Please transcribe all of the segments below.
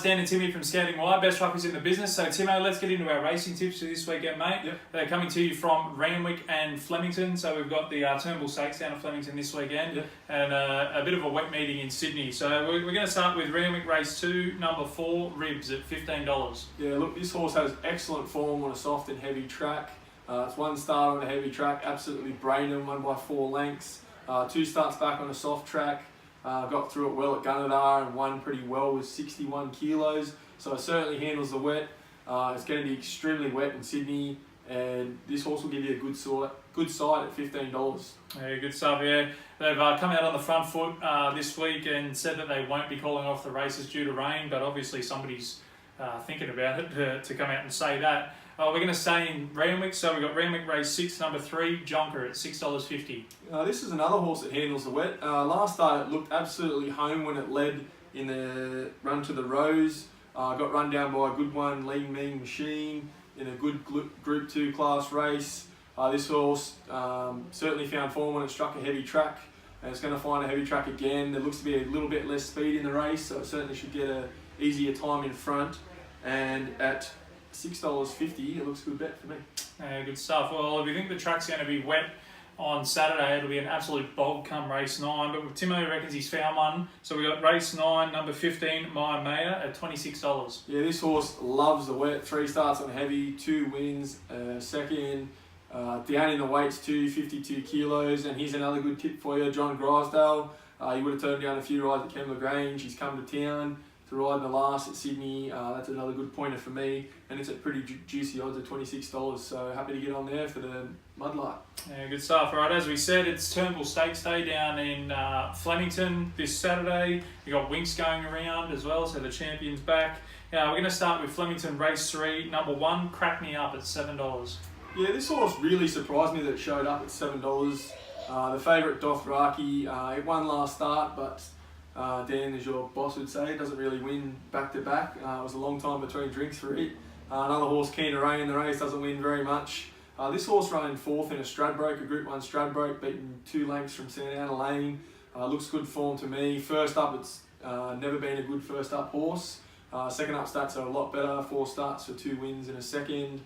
Dan and Timmy from Scouting Wide, best ruckers in the business. So Timo, let's get into our racing tips for this weekend, mate. Yep. They're coming to you from Randwick and Flemington. So we've got the Turnbull Stakes down at Flemington this weekend, Yep. and a bit of a wet meeting in Sydney. So we're going to start with Randwick Race 2, number 4, Ribs at $15. Yeah, look, this horse has excellent form on a soft and heavy track. It's one start on a heavy track, absolutely brained him, won by 4 lengths. 2 starts back on a soft track. Got through it well at Gunnedah and won pretty well with 61 kilos. So it certainly handles the wet. It's going to be extremely wet in Sydney, and this horse will give you a good side at $15. Yeah, good stuff, yeah. They've come out on the front foot this week and said that they won't be calling off the races due to rain, but obviously somebody's thinking about it to come out and say that. We're going to stay in Randwick, so we've got Randwick Race 6, number 3, Jonker at $6.50. This is another horse that handles the wet. Last start it looked absolutely home when it led in the run to the Rose. Got run down by a good one, Lean Mean Machine, in a good Group 2 class race. This horse certainly found form when it struck a heavy track, and it's going to find a heavy track again. There looks to be a little bit less speed in the race, so it certainly should get an easier time in front. And at $6.50, it looks a good bet for me. Good stuff. Well, if you think the track's going to be wet on Saturday, it'll be an absolute bog come race 9. But Timo reckons he's found one. So we got race 9, number 15, Maya Mayer at $26. Yeah, this horse loves the wet. 3 starts on heavy, 2 wins, second. Down in the weights too, 52 kilos. And here's another good tip for you, John Grisdale. He would have turned down a few rides at Kembla Grange. He's come to town to ride in the last at Sydney. That's another good pointer for me, and it's at pretty juicy odds at $26, so happy to get on there for the mudlight. Yeah, good stuff. All right, as we said, it's Turnbull Stakes Day down in Flemington this Saturday. You got Winks going around as well, so the champion's back. We're going to start with Flemington Race 3, number 1, Crack Me Up at $7. Yeah, this horse really surprised me that it showed up at $7. The favourite Dothraki, it won last start, but Dan, as your boss would say, doesn't really win back-to-back. It was a long time between drinks for it. Another horse, Keen to Rain in the race, doesn't win very much. This horse running 4th in a Stradbroke, a Group 1 Stradbroke, beaten 2 lengths from St Anna Lane. Looks good form to me. First up, it's never been a good first up horse. Second up stats are a lot better. 4 starts for 2 wins and a second.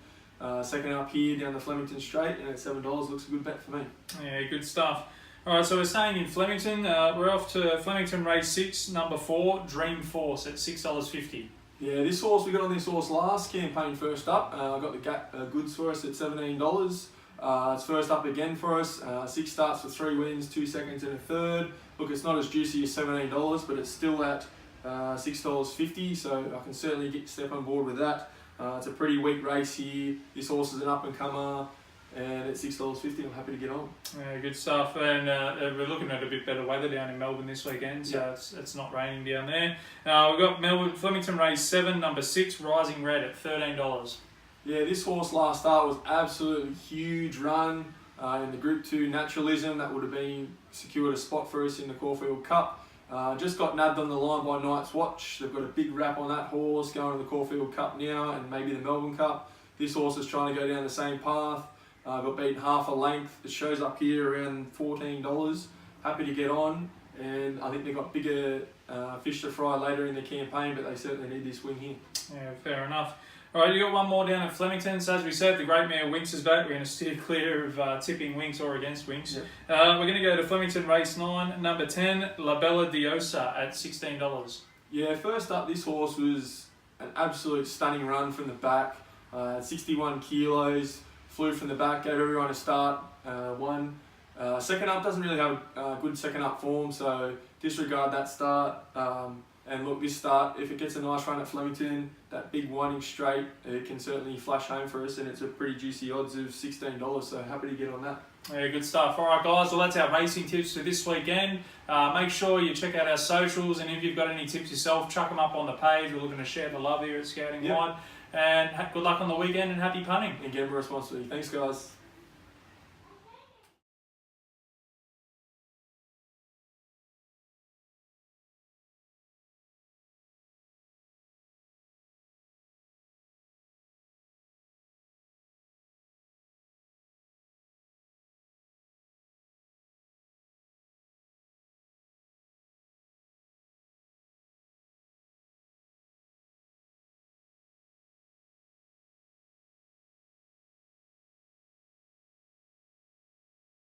Second up here down the Flemington Straight, and at $7 looks a good bet for me. Yeah, good stuff. Alright, so we're staying in Flemington. We're off to Flemington Race 6, number 4, Dream Force at $6.50. Yeah, this horse, we got on this horse last campaign first up. I got the gap goods for us at $17. It's first up again for us. 6 starts for 3 wins, 2 seconds and a third. Look, it's not as juicy as $17, but it's still at $6.50, so I can certainly step on board with that. It's a pretty weak race here. This horse is an up-and-comer, and at $6.50, I'm happy to get on. Yeah, good stuff. And we're looking at a bit better weather down in Melbourne this weekend, so it's not raining down there. We've got Flemington Race 7, number 6, Rising Red at $13. Yeah, this horse last start was absolutely huge run in the Group 2 Naturalism. That would have secured a spot for us in the Caulfield Cup. Just got nabbed on the line by Night's Watch. They've got a big wrap on that horse going to the Caulfield Cup now and maybe the Melbourne Cup. This horse is trying to go down the same path. Got beaten half a length. It shows up here around $14. Happy to get on, and I think they've got bigger fish to fry later in the campaign, but they certainly need this win here. Yeah, fair enough. All right, you got one more down at Flemington. So as we said, the great mare Winks is back. We're going to steer clear of tipping Winks or against Winks. Yep. We're going to go to Flemington Race 9, number 10, La Bella Diosa at $16. Yeah, first up, this horse was an absolute stunning run from the back. 61 kilos, flew from the back, gave everyone a start, won. Second up, doesn't really have a good second up form, so disregard that start. And look, this start, if it gets a nice run at Flemington, that big winding straight, it can certainly flash home for us, and it's a pretty juicy odds of $16, so happy to get on that. Yeah, good stuff. All right, guys, well, that's our racing tips for this weekend. Make sure you check out our socials, and if you've got any tips yourself, chuck them up on the page. We're looking to share the love here at Scouting Wide. And good luck on the weekend, and happy punting. And gamble responsibly. Thanks, guys.